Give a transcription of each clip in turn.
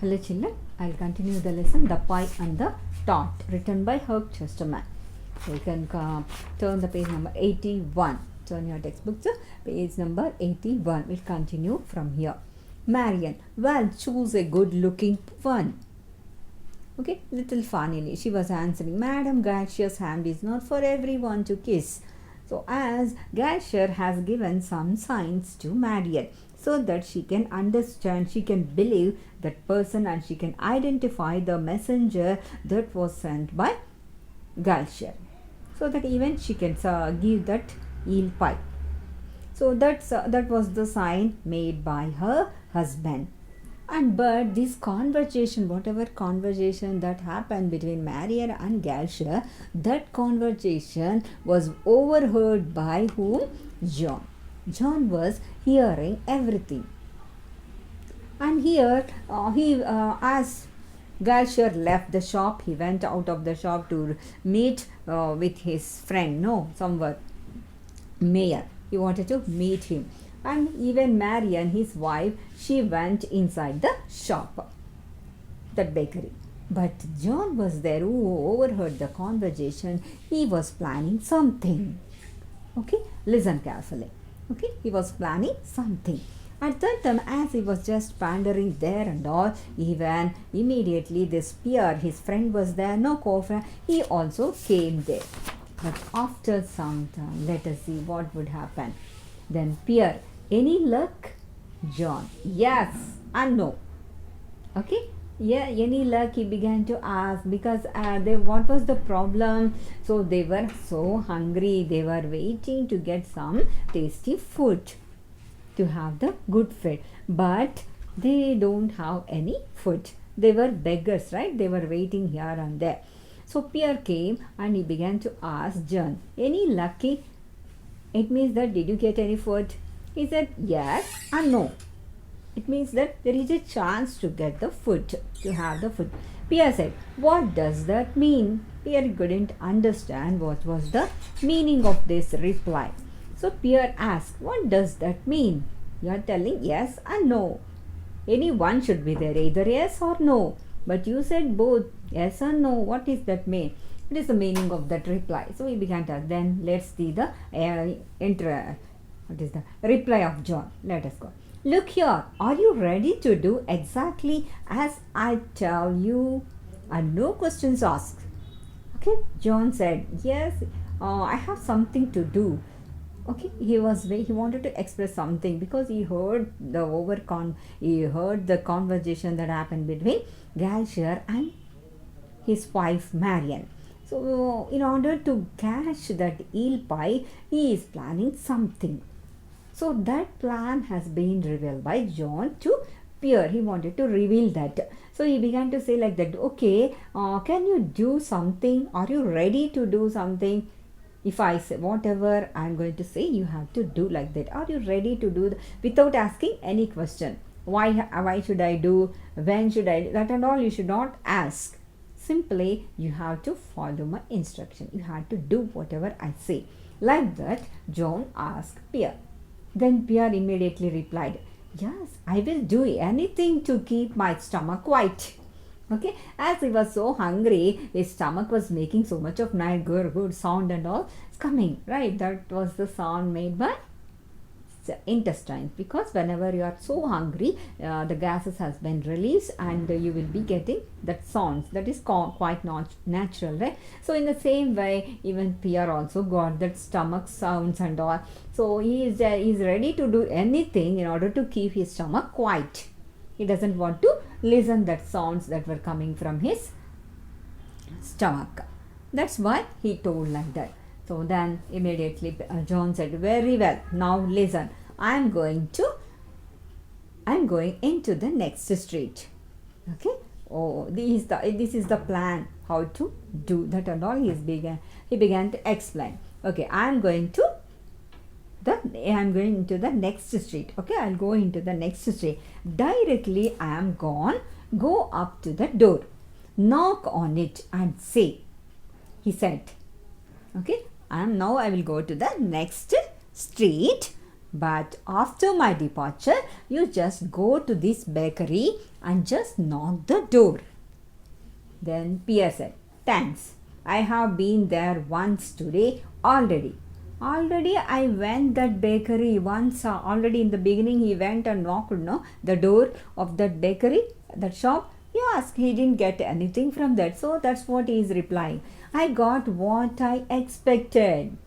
Hello children, I'll continue the lesson The Pie and the Tart, written by Herb Chesterman. So you can turn the page number 81. Turn your textbook to page number 81. We'll continue from here. Marian, well, choose a good looking one. Okay, little funnily, she was answering, Madam Garcia's hand is not for everyone to kiss. So as Garcia has given some signs to Marian, so that she can understand, she can believe that person and she can identify the messenger that was sent by Galtier. So that even she can give that eel pie. So that was the sign made by her husband. And but this conversation, whatever conversation that happened between Marian and Galtier, that conversation was overheard by whom? John. John was hearing everything. And here, as Galtier left the shop, he went out of the shop to meet with his friend, somewhere, Mayer. He wanted to meet him. And even Marian, his wife, she went inside the shop, that bakery. But John was there who overheard the conversation. He was planning something. Okay, listen carefully. Okay, he was planning something. At that time, as he was just pandering there and all, even immediately this Pierre, his friend was there, no co-friend, he also came there. But after some time, let us see what would happen. Then Pierre, any luck? John, yes and no. Okay, yeah, any luck? He began to ask because what was the problem? So they were so hungry. They were waiting to get some tasty food to have the good food, but they don't have any food. They were beggars, right? They were waiting here and there. So Pierre came and he began to ask John, any lucky? It means that did you get any food? He said yes and no. It means that there is a chance to get the food, to have the food. Pierre said, what does that mean? Pierre couldn't understand what was the meaning of this reply. So Pierre asked, what does that mean? You are telling yes and no. Any one should be there, either yes or no. But you said both, yes and no. What does that mean? What is the meaning of that reply? So we began to, then let's see the what is the reply of John. Let us go. Look here, are you ready to do exactly as I tell you? And no questions asked. Okay, John said, yes, I have something to do. Okay, he wanted to express something because he heard the conversation that happened between Galtier and his wife Marian. So in order to catch that eel pie, he is planning something. So that plan has been revealed by John to Pierre. He wanted to reveal that. So he began to say like that, okay, can you do something? Are you ready to do something? If I say whatever I'm going to say, you have to do like that. Are you ready to do that? Without asking any question? Why should I do? When should I do? That and all you should not ask. Simply, you have to follow my instruction. You have to do whatever I say. Like that, John asked Pierre. Then Pierre immediately replied, yes, I will do anything to keep my stomach quiet. Okay, as he was so hungry, his stomach was making so much of good sound and all. It's coming, right? That was the sound made by intestines, because whenever you are so hungry, the gases has been released and you will be getting that sounds. That is quite not natural, right? So in the same way, even Pierre also got that stomach sounds and all. So he is ready to do anything in order to keep his stomach quiet. He doesn't want to listen that sounds that were coming from his stomach. That's why he told like that. So then immediately John said, very well, now listen, I am going into the next street. Okay. Oh, this is the plan, how to do that and all. He began to explain. Okay, I am going into the next street. Okay, I'll go into the next street. Directly I am gone. Go up to the door. Knock on it and say, he said. Okay, I will go to the next street. But after my departure, you just go to this bakery and just knock the door. Then Pierre said, thanks. I have been there once today already. Already I went that bakery once. Already in the beginning he went and knocked the door of that bakery, that shop. Yes, he didn't get anything from that. So that's what he is replying. I got what I expected.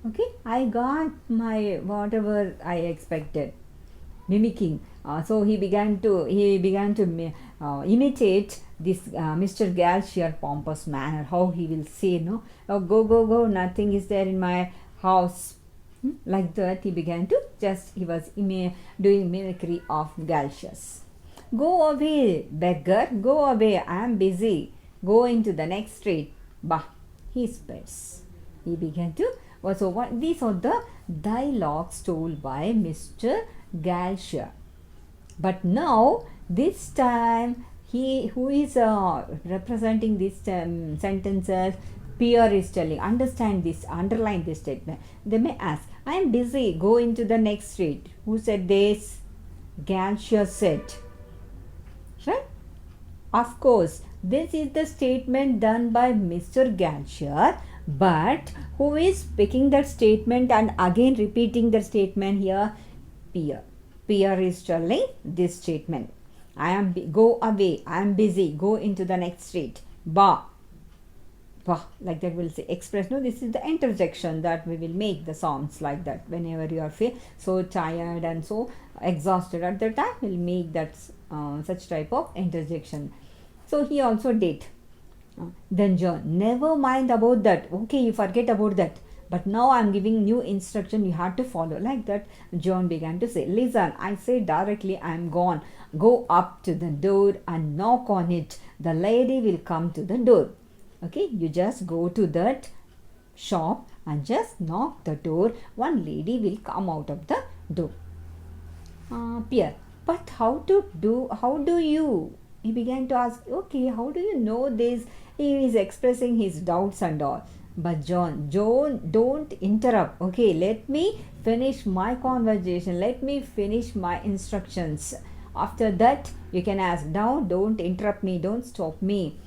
Okay, I got my whatever I expected. Mimicking. So he began to imitate this Mr. Galshier pompous manner. How he will say, no, oh, go, go, go, nothing is there in my house. Like that, he began to he was doing mimicry of Galsius. Go away, beggar, go away, I am busy. Go into the next street. Bah, he spits. He began to. So what these are the dialogues told by Mr. Galshier. But now this time he who is representing these sentences, Pierre is telling, understand this, underline this statement. They may ask, I am busy, go into the next street. Who said this? Galshier said. Right? Of course, this is the statement done by Mr. Galshier, but who is picking that statement and again repeating the statement here? Pierre. Pierre is telling this statement. Go away, I am busy, go into the next street. Bah. Bah, like that we'll say express. No, this is the interjection that we will make the sounds like that. Whenever you are so tired and so exhausted at the time, we'll make that such type of interjection. So he also did. Then John, never mind about that. Okay, you forget about that. But now I am giving new instruction, you have to follow. Like that, John began to say, listen, I say directly, I am gone. Go up to the door and knock on it. The lady will come to the door. Okay, you just go to that shop and just knock the door. One lady will come out of the door. Pierre, but how do you? He began to ask, okay, how do you know this? He is expressing his doubts and all. But John, don't interrupt. Okay, let me finish my conversation. Let me finish my instructions. After that, you can ask. Now, don't interrupt me. Don't stop me.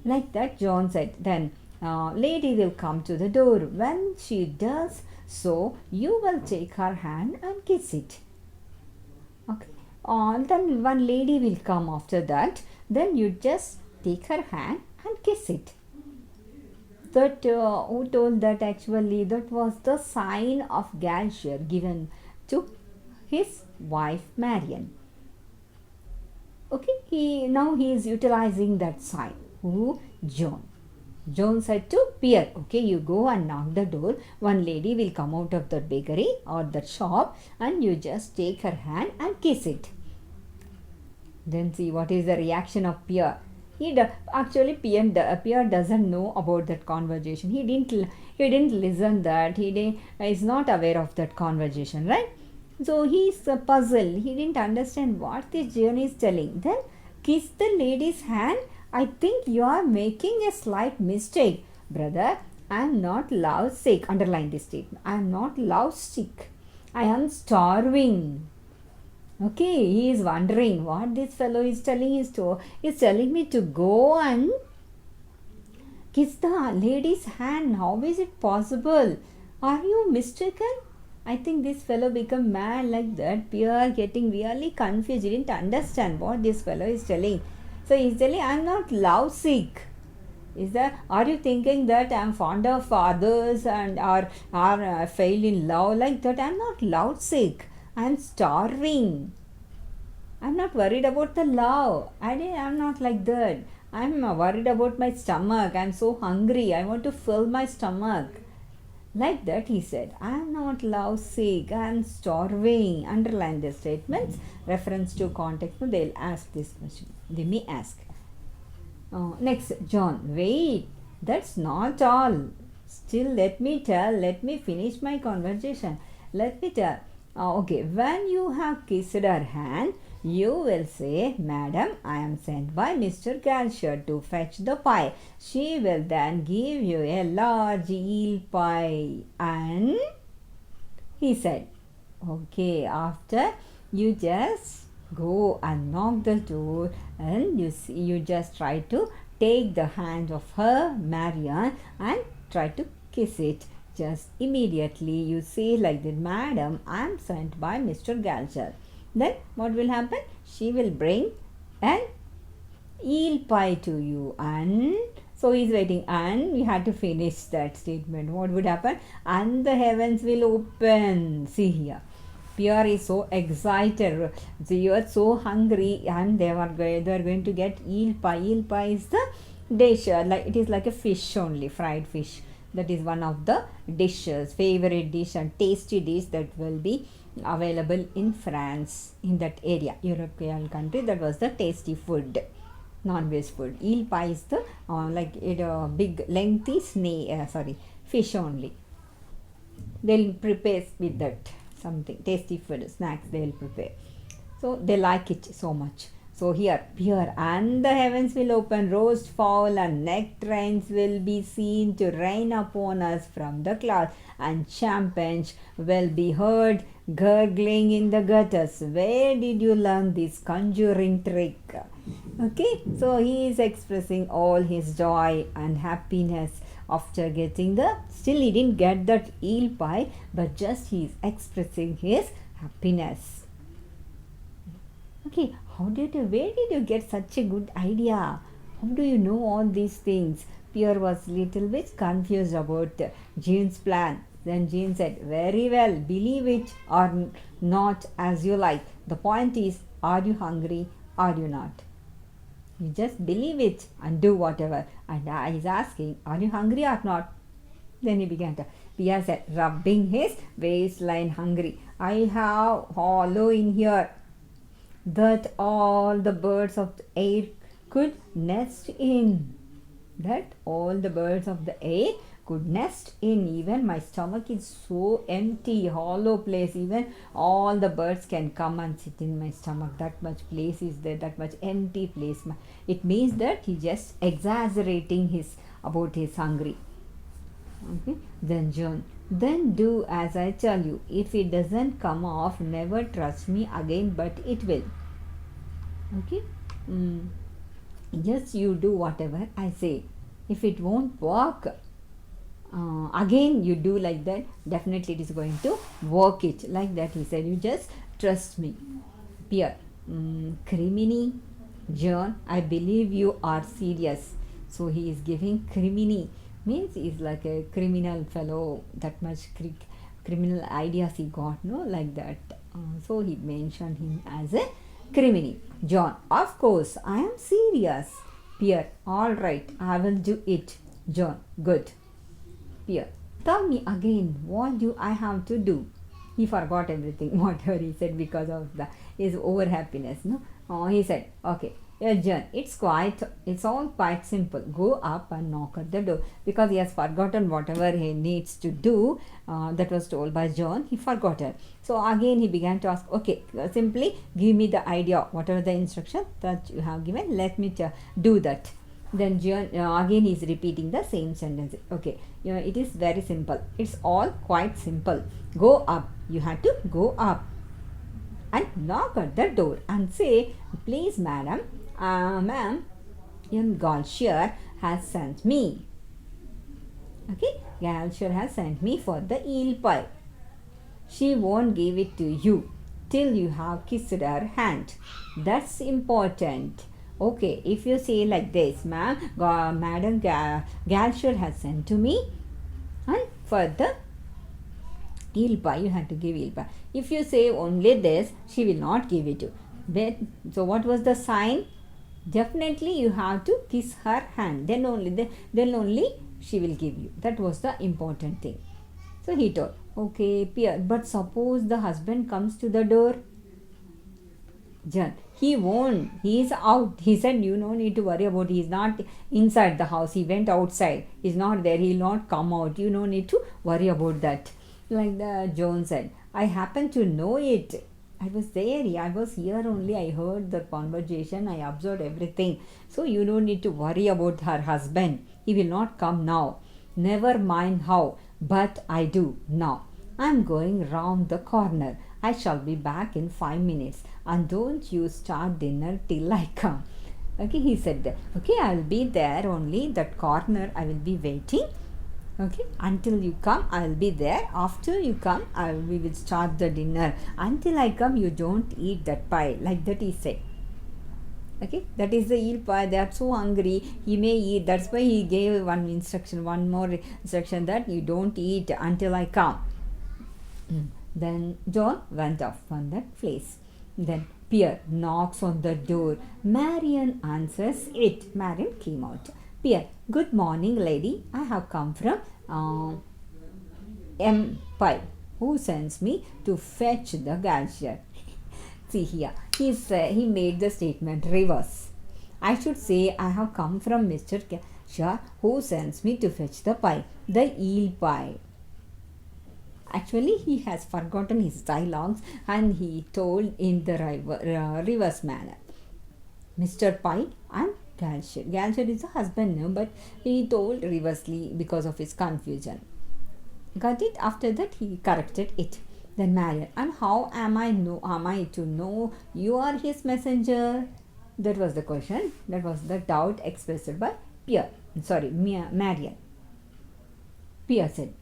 Like that, John said. Then, lady will come to the door. When she does so, you will take her hand and kiss it. Okay. Then one lady will come after that. Then you just take her hand and kiss it. That who told that actually? That was the sign of Galshier given to his wife Marion. Okay, now he is utilizing that sign. Who? John. John said to Pierre, okay, you go and knock the door. One lady will come out of the bakery or the shop and you just take her hand and kiss it. Then see what is the reaction of Pierre. Actually Pierre doesn't know about that conversation. He didn't listen that. He is not aware of that conversation, right? So he is puzzled. He didn't understand what this John is telling. Then kiss the lady's hand. I think you are making a slight mistake, brother. I am not lovesick. Underline this statement. I am not lovesick. I am starving. Okay, he is wondering what this fellow is telling. He's telling me to go and kiss the lady's hand. How is it possible? Are you mistaken? I think this fellow become mad like that. Pierre getting really confused. He didn't understand what this fellow is telling. So he's telling, I am not lovesick. Are you thinking that I am fond of others and are fail in love like that? I am not lovesick. I am starving. I am not worried about the love. I am not like that. I am worried about my stomach. I am so hungry. I want to fill my stomach. Like that he said, I am not lovesick. I am starving. Underline the statements. Reference to context. They will ask this question. They may ask. Next, John. Wait. That's not all. Still, let me finish my conversation. Let me tell. Okay, when you have kissed her hand, you will say, Madam, I am sent by Mr. Galshier to fetch the pie. She will then give you a large eel pie. And he said. Okay, after you just go and knock the door and you just try to take the hand of her, Marian, and try to kiss it. Just immediately you say like that, Madam, I am sent by Mr. Galcher. Then what will happen? She will bring an eel pie to you, and so he's waiting, and we had to finish that statement. What would happen? And the heavens will open. See here, Pierre is so excited. They are so hungry, and they are going to get eel pie. Eel pie is the dish, like it is like a fish only, fried fish. That is one of the dishes, favorite dish and tasty dish that will be available in France, in that area, European country. That was the tasty food, non-veg food. Eel pie is the like it big lengthy fish only. They'll prepare with that something tasty food, snacks they'll prepare. So they like it so much. So here, and the heavens will open, roast fowl and nectarines will be seen to rain upon us from the clouds, and champagne will be heard gurgling in the gutters. Where did you learn this conjuring trick? Okay, so he is expressing all his joy and happiness after getting still he didn't get that eel pie, but just he is expressing his happiness. Okay, where did you get such a good idea? How do you know all these things? Pierre was little bit confused about Jean's plan. Then Jean said, very well, believe it or not as you like. The point is, are you hungry? Are you not? You just believe it and do whatever. And I is asking, are you hungry or not? Then he began to, Pierre said, rubbing his waistline, hungry. I have hollow in here that all the birds of the air could nest in. That all the birds of the air could nest in. Even my stomach is so empty, hollow place. Even all the birds can come and sit in my stomach. That much place is there, that much empty place. It means that he just exaggerating about his hungry. Okay. Then John, then do as I tell you. If it doesn't come off, never trust me again, but it will. Okay. Just you do whatever I say. If it won't work, again you do like that, definitely it is going to work it. Like that he said, you just trust me. Pierre, crimini, John, I believe you are serious. So he is giving crimini, means he is like a criminal fellow, that much criminal ideas he got, no, like that. So he mentioned him as a crimini. John, of course, I am serious. Pierre, all right, I will do it. John, good. Pierre, tell me again, what do I have to do? He forgot everything, whatever he said because of his over happiness. No, he said, okay. John, it's all quite simple. Go up and knock at the door, because he has forgotten whatever he needs to do. That was told by John. He forgot it. So again he began to ask, okay, simply give me the idea, whatever the instruction that you have given, let me do that. Then John, again he is repeating the same sentence. Okay, it is very simple. It's all quite simple. Go up. You have to go up and knock at the door and say, please madam, ma'am, Galcher has sent me. Okay, Galcher has sent me for the eel pie. She won't give it to you till you have kissed her hand. That's important. Okay, if you say like this, Madam Galcher has sent to me, and for the eel pie, you have to give eel pie. If you say only this, she will not give it to you. So what was the sign? Definitely you have to kiss her hand. Then only she will give you. That was the important thing. So he told, okay, Pierre, but suppose the husband comes to the door. John, he won't. He is out. He said, you no need to worry about. He is not inside the house. He went outside. He is not there. He will not come out. You no need to worry about that. Like the John said, I happen to know it. I was there. I was here only. I heard the conversation. I observed everything. So you don't need to worry about her husband. He will not come now. Never mind how, but I do now. I'm going round the corner. I shall be back in 5 minutes. And don't you start dinner till I come. Okay, he said that. Okay, I'll be there only, that corner I will be waiting. Okay, until you come, I'll be there. After you come, we will start the dinner. Until I come, you don't eat that pie. Like that he said. Okay, that is the eel pie. They are so hungry, he may eat. That's why he gave one more instruction, that you don't eat until I come. Then John went off on that place. Then Pierre knocks on the door. Marian answers it. Marian came out. Pierre, good morning, lady. I have come from M. Pie, who sends me to fetch the Galshire. See here, he made the statement reverse. I should say, I have come from Mr. Galshire, who sends me to fetch the pie, the eel pie. Actually, he has forgotten his dialogues and he told in the reverse manner. Mr. Pie and Galshire. Galshire is a husband now, but he told reversely because of his confusion. Got it? After that, he corrected it. Then Marian, and how am I to know you are his messenger? That was the question. That was the doubt expressed by Marian. Pierre said,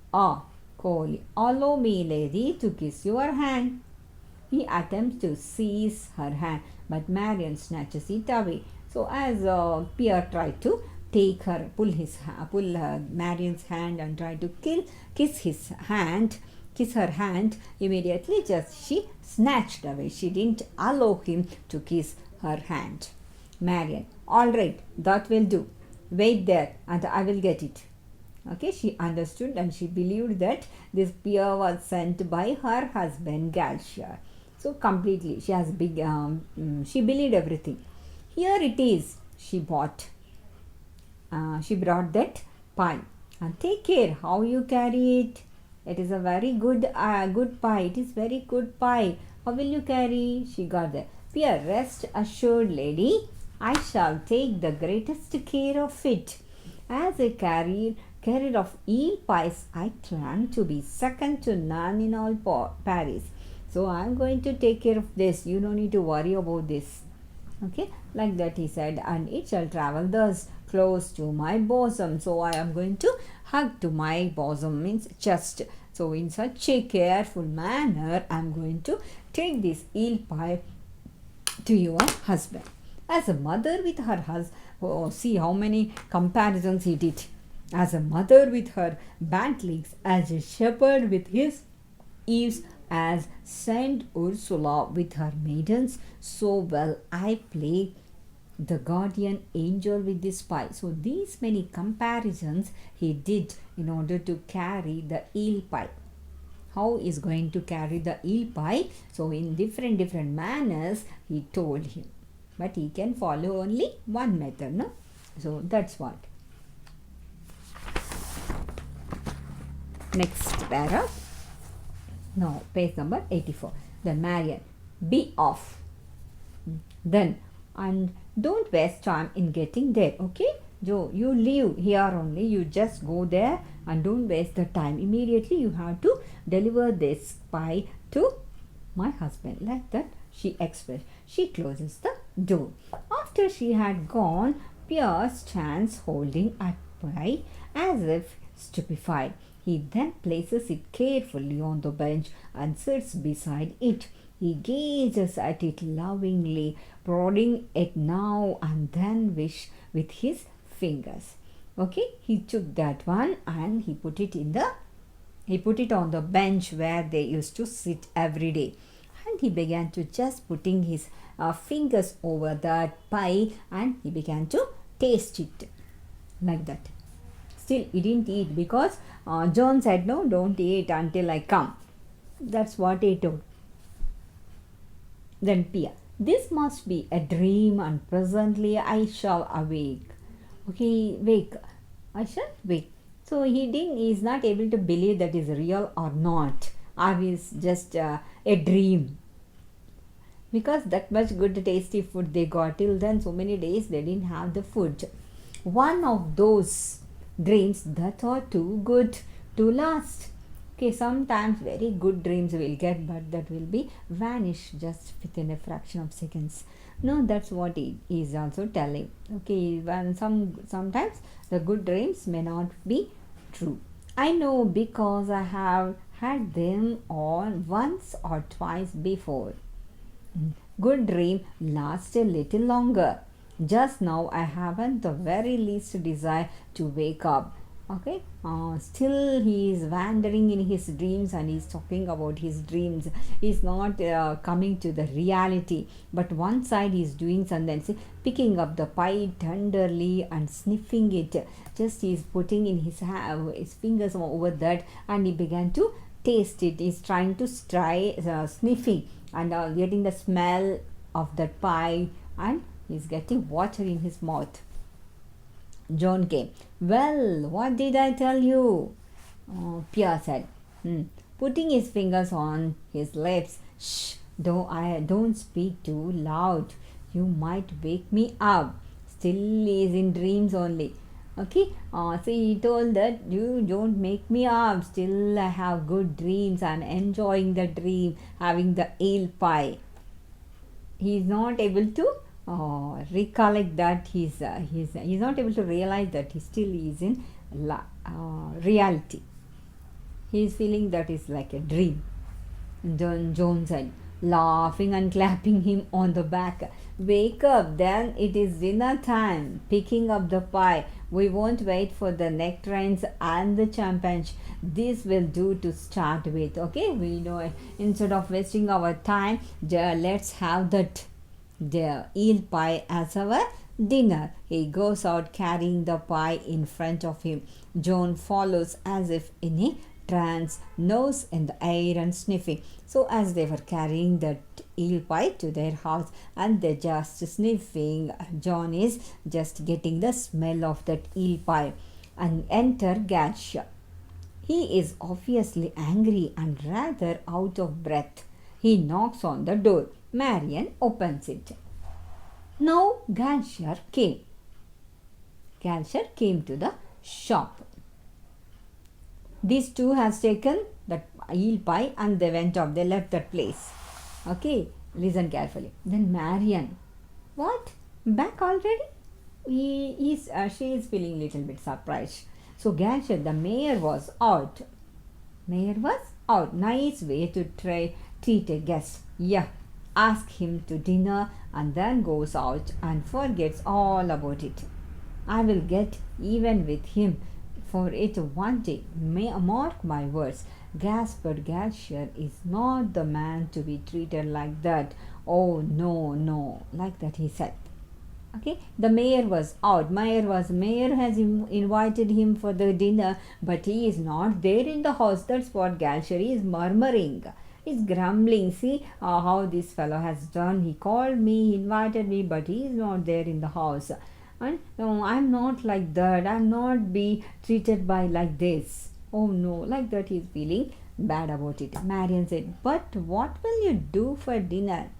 coolly, allow me, lady, to kiss your hand. He attempts to seize her hand, but Marian snatches it away. So as Pierre tried to pull Marian's hand and try to kiss her hand, immediately she snatched away. She didn't allow him to kiss her hand. Marian, all right, that will do. Wait there and I will get it. Okay, she understood and she believed that this Pierre was sent by her husband Galshire. So completely, she believed everything. Here it is. She brought that pie. And take care how you carry it. It is a very good pie. It is very good pie. How will you carry? She got there. Pierre, rest assured, lady. I shall take the greatest care of it. As a carrier of eel pies, I plan to be second to none in all Paris. So I am going to take care of this. You don't need to worry about this. Okay, like that he said, and it shall travel thus close to my bosom. So I am going to hug to my bosom, means chest. So in such a careful manner, I am going to take this eel pie to your husband. As a mother with her husband, see how many comparisons he did. As a mother with her bantlings, as a shepherd with his eaves, as Saint Ursula with her maidens, so well I play the guardian angel with this pie. So these many comparisons he did in order to carry the eel pie. How is going to carry the eel pie? So in different manners he told him. But he can follow only one method, no? So that's what. Next para. No, page number 84. Then Marian, be off. Then, and don't waste time in getting there, okay? Joe, you leave here only. You just go there and don't waste the time. Immediately you have to deliver this pie to my husband. Like that she expressed. She closes the door. After she had gone, Pierre stands holding a pie as if stupefied. He then places it carefully on the bench and sits beside it. He gazes at it lovingly, prodding it now and then with his fingers. Okay, he took that one and he put it on the bench where they used to sit every day. And he began to just putting his fingers over that pie and he began to taste it like that. Still, he didn't eat because John said, no, don't eat until I come. That's what he told. Then Pierre, this must be a dream and presently I shall awake. Okay, wake. I shall wake. So he's not able to believe that is real or not. Or is just a dream. Because that much good tasty food they got till then, so many days they didn't have the food. One of those dreams that are too good to last. Okay, sometimes very good dreams we'll get, but that will be vanish just within a fraction of seconds. No, that's what he is also telling. Okay, when sometimes the good dreams may not be true. I know because I have had them all once or twice before. Good dream lasts a little longer. Just now I haven't the very least desire to wake up. Okay, still he is wandering in his dreams and he's talking about his dreams. He's not coming to the reality, but one side he's doing something, see, picking up the pie tenderly and sniffing it. Just he's putting in his fingers over that and he began to taste it. He's trying to try sniffing and getting the smell of that pie, and he's getting water in his mouth. John came. Well, what did I tell you? Pierre said, putting his fingers on his lips. Shh, don't speak too loud. You might wake me up. Still is in dreams only. Okay, so he told that you don't make me up. Still, I have good dreams. I'm enjoying the dream, having the ale pie. He is not able to recollect that he's not able to realize that he still is in reality. He is feeling that is like a dream. John said, laughing and clapping him on the back. Wake up, then it is dinner time. Picking up the pie. We won't wait for the nectarines and the champagne. This will do to start with. Okay, we know instead of wasting our time, let's have that the eel pie as our dinner. He goes out carrying the pie in front of him. John follows as if in a trance, nose in the air and sniffing. So as they were carrying that eel pie to their house and they're just sniffing, John is just getting the smell of that eel pie. And enter Gadsha. He is obviously angry and rather out of breath. He knocks on the door. Marian opens it. Now Galshar came. Galshar came to the shop. These two has taken that eel pie and they went off. They left that place. Okay, listen carefully. Then Marian, what? Back already? She is feeling little bit surprised. So Galshar, the mayor was out. Mayor was out. Nice way to treat a guest. Yeah. Ask him to dinner and then goes out and forgets all about it. I will get even with him for it one day. Mark my words. Gaspar Galshar is not the man to be treated like that. Oh, no, like that he said. Okay, the mayor was out. Mayor has invited him for the dinner, but he is not there in the house. That's what Galshar is murmuring. He's grumbling. See how this fellow has done. He called me, he invited me, but he is not there in the house. And no, I'm not like that. I'm not be treated by like this. Oh no, like that he's feeling bad about it. Marian said, but what will you do for dinner?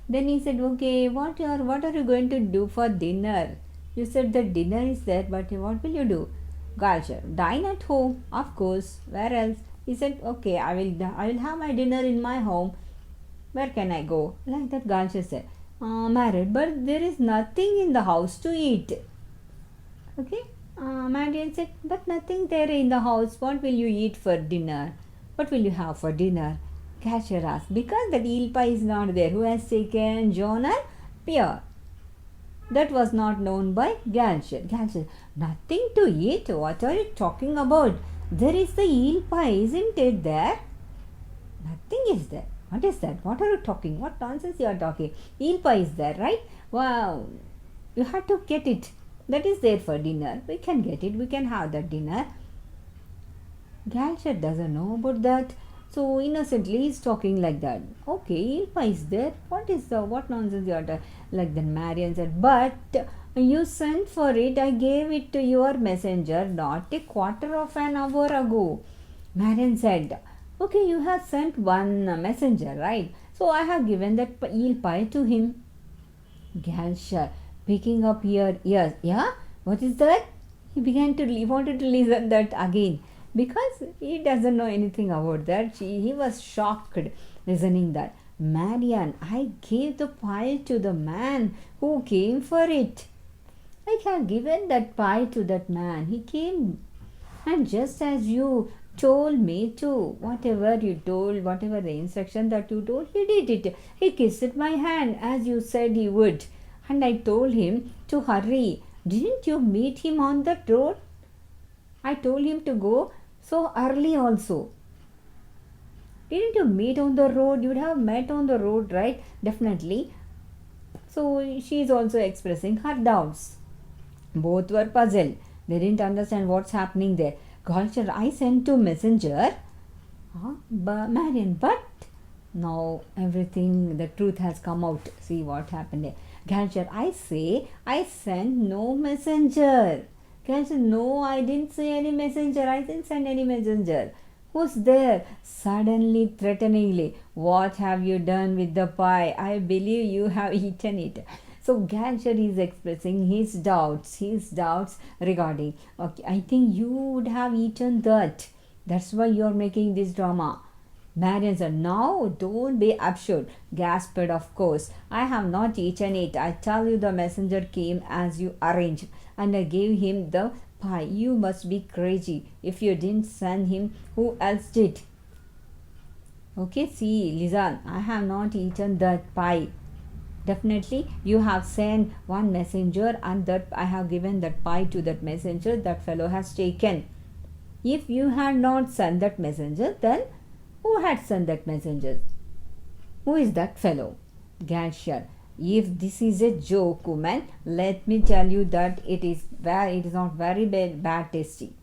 Then he said, okay, what are you going to do for dinner? You said the dinner is there, but what will you do? Galshar, dine at home, of course. Where else? He said, okay, I will have my dinner in my home. Where can I go? Like that Galshar said, married, but there is nothing in the house to eat. Okay, Marian said, but nothing there in the house. What will you eat for dinner? What will you have for dinner? Galshar asked, because the eel pie is not there. Who has taken? John and Pierre. That was not known by Galshar. Galshar, nothing to eat? What are you talking about? There is the eel pie, isn't it there? Nothing is there. What is that? What are you talking? What nonsense you are talking? Eel pie is there, right? Wow. You have to get it. That is there for dinner. We can get it. We can have that dinner. Galshar doesn't know about that. So innocently he's talking like that. Okay, eel pie is there. What nonsense you are talking? Like then Marian said, but you sent for it. I gave it to your messenger not a quarter of an hour ago. Marian said, okay, you have sent one messenger, right? So I have given that eel pie to him. Galshar, picking up ears. Yeah? What is that? He wanted to listen that again. because he doesn't know anything about that. He was shocked listening that. Marian, I gave the pie to the man who came for it. I have given that pie to that man. He came, and just as you told me to, whatever you told, whatever the instruction that you told, he did it. He kissed my hand as you said he would. And I told him to hurry. Didn't you meet him on the road? I told him to go so early also. Didn't you meet on the road? You would have met on the road, right? Definitely. So she is also expressing her doubts. Both were puzzled. They didn't understand what's happening there. Culture, I sent to messenger. Marian, but now everything, the truth has come out. See what happened there. Culture, I say, I sent no messenger. Culture, no, I didn't say any messenger. I didn't send any messenger. Who's there? Suddenly, threateningly, what have you done with the pie? I believe you have eaten it. So Gancher is expressing his doubts regarding, okay, I think you would have eaten that. That's why you're making this drama. Marian said, no, don't be absurd. Gasped, of course. I have not eaten it. I tell you the messenger came as you arranged, and I gave him the pie. You must be crazy. If you didn't send him, who else did? Okay, see, listen, I have not eaten that pie. Definitely, you have sent one messenger, and that I have given that pie to that messenger. That fellow has taken. If you had not sent that messenger, then who had sent that messenger? Who is that fellow? Gancher. If this is a joke, woman, let me tell you that it is not very bad tasty.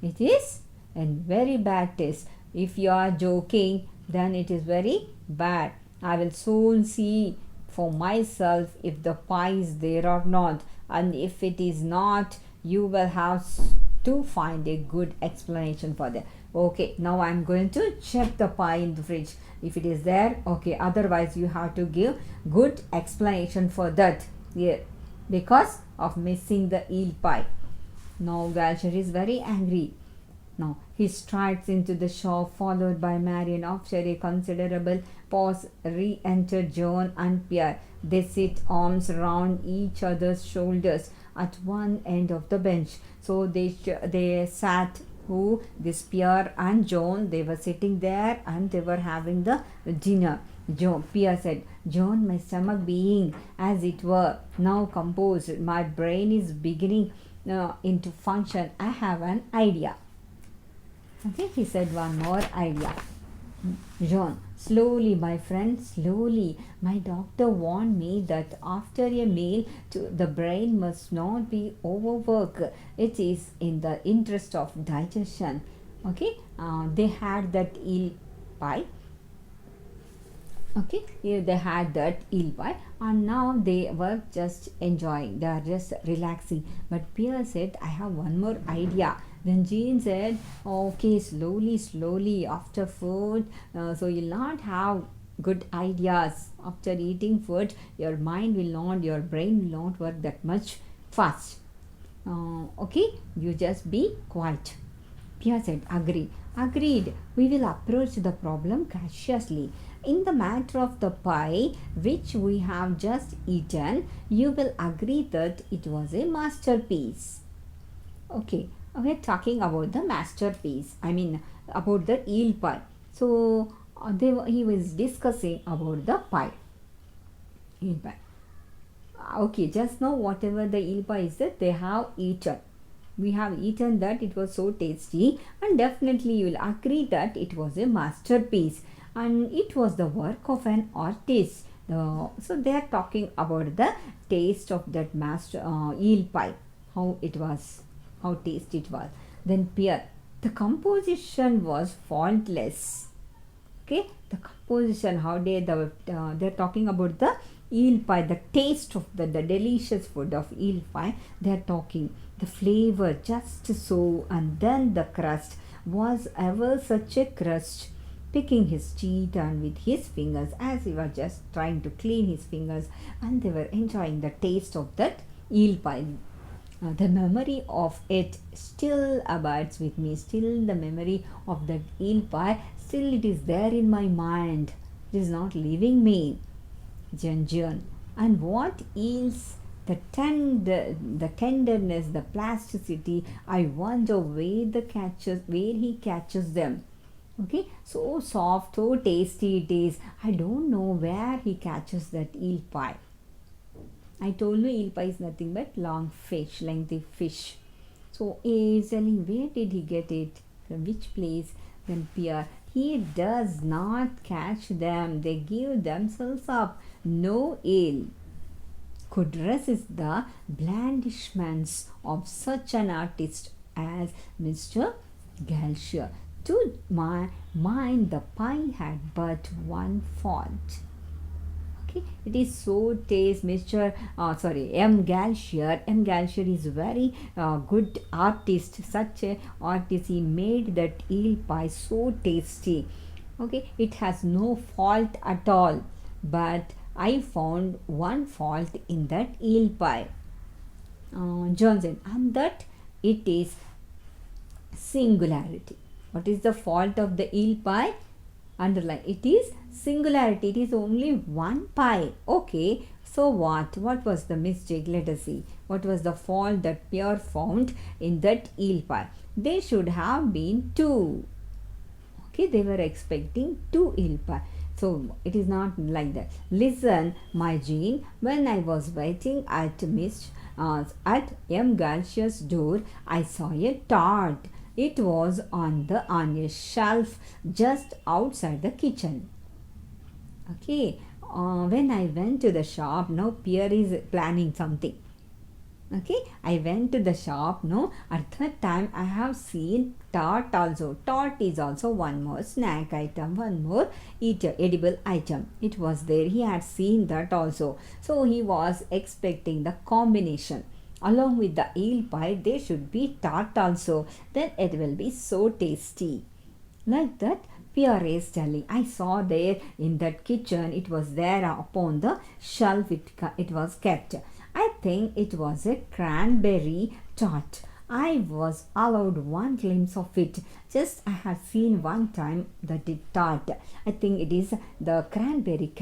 It is a very bad taste. If you are joking, then it is very bad. I will soon see for myself if the pie is there or not, and if it is not, you will have to find a good explanation for that. Okay, now I am going to check the pie in the fridge. If it is there, okay, otherwise you have to give good explanation for that. Yeah, because of missing the eel pie. Now Galcher is very angry. Now he strides into the shop, followed by Marian. After a considerable pause, re-enter John and Pierre. They sit arms round each other's shoulders at one end of the bench. So they sat. Who? This Pierre and John. They were sitting there and they were having the dinner. Pierre said, John, my stomach being as it were now composed, my brain is beginning into function. I have an idea. Okay, he said one more idea. John, slowly, my friend, slowly. My doctor warned me that after a meal, the brain must not be overworked. It is in the interest of digestion. Okay, they had that eel pie. Okay, they had that eel pie, and now they were just enjoying. They are just relaxing. But Pierre said, I have one more idea. Then Jean said, okay, slowly after food, so you'll not have good ideas. After eating food, your mind will not, your brain will not work that much fast. Okay, you just be quiet. Pierre said, agreed. We will approach the problem cautiously. In the matter of the pie, which we have just eaten, you will agree that it was a masterpiece. Okay. We are talking about the masterpiece. I mean about the eel pie. So he was discussing about the pie. Eel pie. Okay, just now whatever the eel pie is that they have eaten. We have eaten that, it was so tasty, and definitely you will agree that it was a masterpiece and it was the work of an artist. So they are talking about the taste of that eel pie, how it was. How tasty it was. Then Pierre, the composition was faultless. Okay, the composition, how they're talking about the eel pie, the taste of the delicious food of eel pie. They're talking the flavor just so, and then the crust was ever such a crust. Picking his teeth and with his fingers, as he was just trying to clean his fingers, and they were enjoying the taste of that eel pie. The memory of it still abides with me. Still, the memory of that eel pie, still it is there in my mind. It is not leaving me. Jun. And what is the tenderness, the plasticity? I wonder where he catches them. Okay, so soft, so tasty it is. I don't know where he catches that eel pie. I told you eel pie is nothing but long fish, lengthy fish. So he is telling where did he get it? From which place? Then Pierre, he does not catch them. They give themselves up. No eel could resist the blandishments of such an artist as Mr. Galsher. To my mind, the pie had but one fault. Okay, it is so taste. M. Galsher. M. Galsher is very good artist. Such a artist. He made that eel pie so tasty. Okay, it has no fault at all. But I found one fault in that eel pie. Johnson, and that it is singularity. What is the fault of the eel pie? Underline, it is singularity. It is only one pie. Okay, so what was the mistake? Let us see. What was the fault that Pierre found in that eel pie? There should have been two. Okay, they were expecting two eel pie. So it is not like that. Listen, my Jean, when I was waiting at M. Galsher's door, I saw a tart. It was on a shelf just outside the kitchen. Okay, when I went to the shop, now Pierre is planning something. Okay, I went to the shop. No, at that time I have seen tart also. Tart is also one more snack item, one more edible item. It was there. He had seen that also. So he was expecting the combination. Along with the eel pie, there should be tart also. Then it will be so tasty. Like that, Pierre is telling, I saw there in that kitchen, it was there upon the shelf, it was kept. I think it was a cranberry tart. I was allowed one glimpse of it. Just I had seen one time that it tart. I think it is the cranberry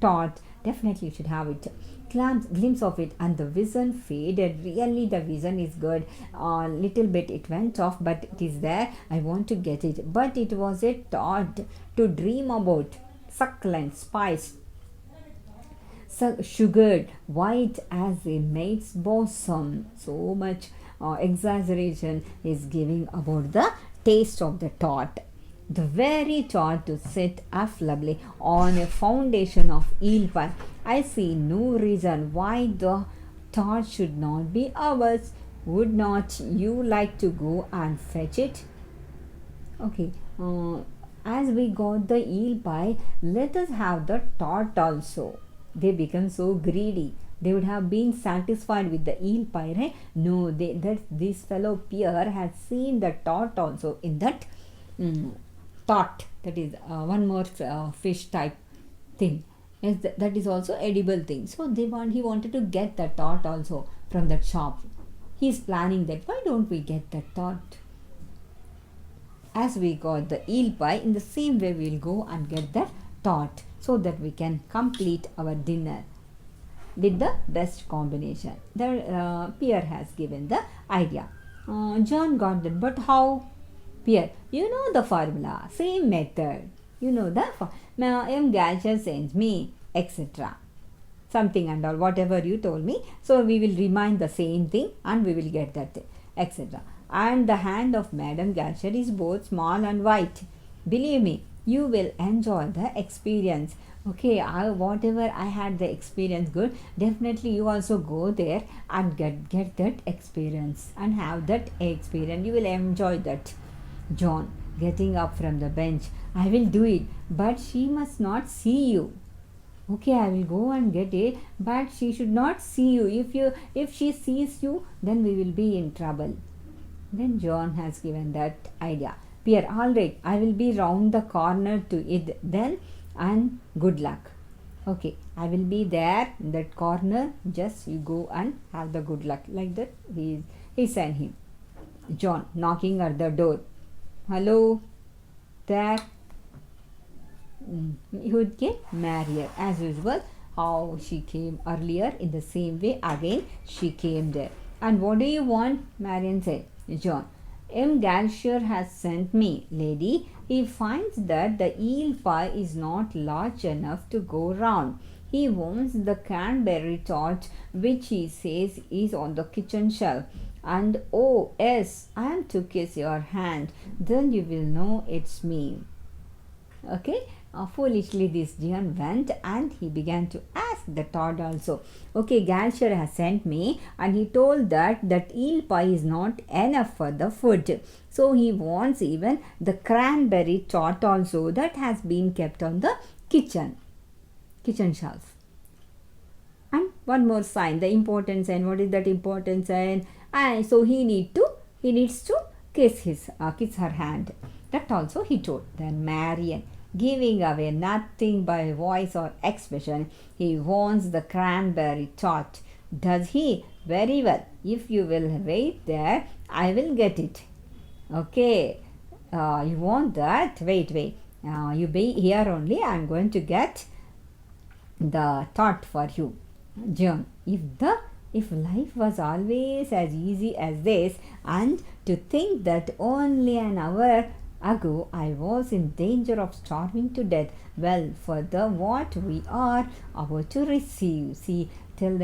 tart. Definitely should have it. Glimpse of it, and the vision faded. Really, the vision is good. Little bit it went off, but it is there. I want to get it. But it was a tart to dream about. Succulent, spiced, sugared, white as a maid's bosom. So much exaggeration is giving about the taste of the tart. The very tart to sit affably on a foundation of eel pie. I see no reason why the tart should not be ours. Would not you like to go and fetch it? Okay. As we got the eel pie, let us have the tart also. They become so greedy. They would have been satisfied with the eel pie, right? No, this fellow Pierre had seen the tart also in that tart. That is one more fish type thing. Yes, that is also edible thing. So he wanted to get the tart also from that shop. He is planning that. Why don't we get the tart? As we got the eel pie, in the same way we will go and get the tart, so that we can complete our dinner with the best combination. Pierre has given the idea. John got that, but how? Pierre, you know the formula, same method. You know the M. Galsher sends me, etc. Something and all, whatever you told me. So we will remind the same thing and we will get that, etc. And the hand of Madame Galsher is both small and white. Believe me, you will enjoy the experience. Okay, whatever I had the experience good, definitely you also go there and get that experience and have that experience. You will enjoy that. John, getting up from the bench, I will do it, but she must not see you. Okay, I will go and get it, but she should not see you. If she sees you, then we will be in trouble. Then John has given that idea. Pierre, all right, I will be round the corner to it then, and good luck. Okay, I will be there in that corner. Just you go and have the good luck. Like that, he sent him. John knocking at the door. Hello, there. Who came? Marian, as usual. How she came earlier, in the same way again she came there. And what do you want? Marian said. John. M. Galshire has sent me, lady. He finds that the eel pie is not large enough to go round. He wants the cranberry tart, which he says is on the kitchen shelf. And oh, yes, I am to kiss your hand. Then you will know it's me. Okay, foolishly this John went and he began to ask the Todd also. Okay, Galshire has sent me and he told that eel pie is not enough for the food. So he wants even the cranberry tart also that has been kept on the kitchen shelf. And one more sign, the important sign. What is that important sign? And so he needs to kiss her hand. That also he told. Then Marian, giving away nothing by voice or expression, he wants the cranberry tart. Does he? Very well. If you will wait there, I will get it. Okay. You want that? Wait. You be here only. I am going to get the tart for you. John, if life was always as easy as this, and to think that only an hour ago I was in danger of starving to death, well, for the what we are about to receive. See, till then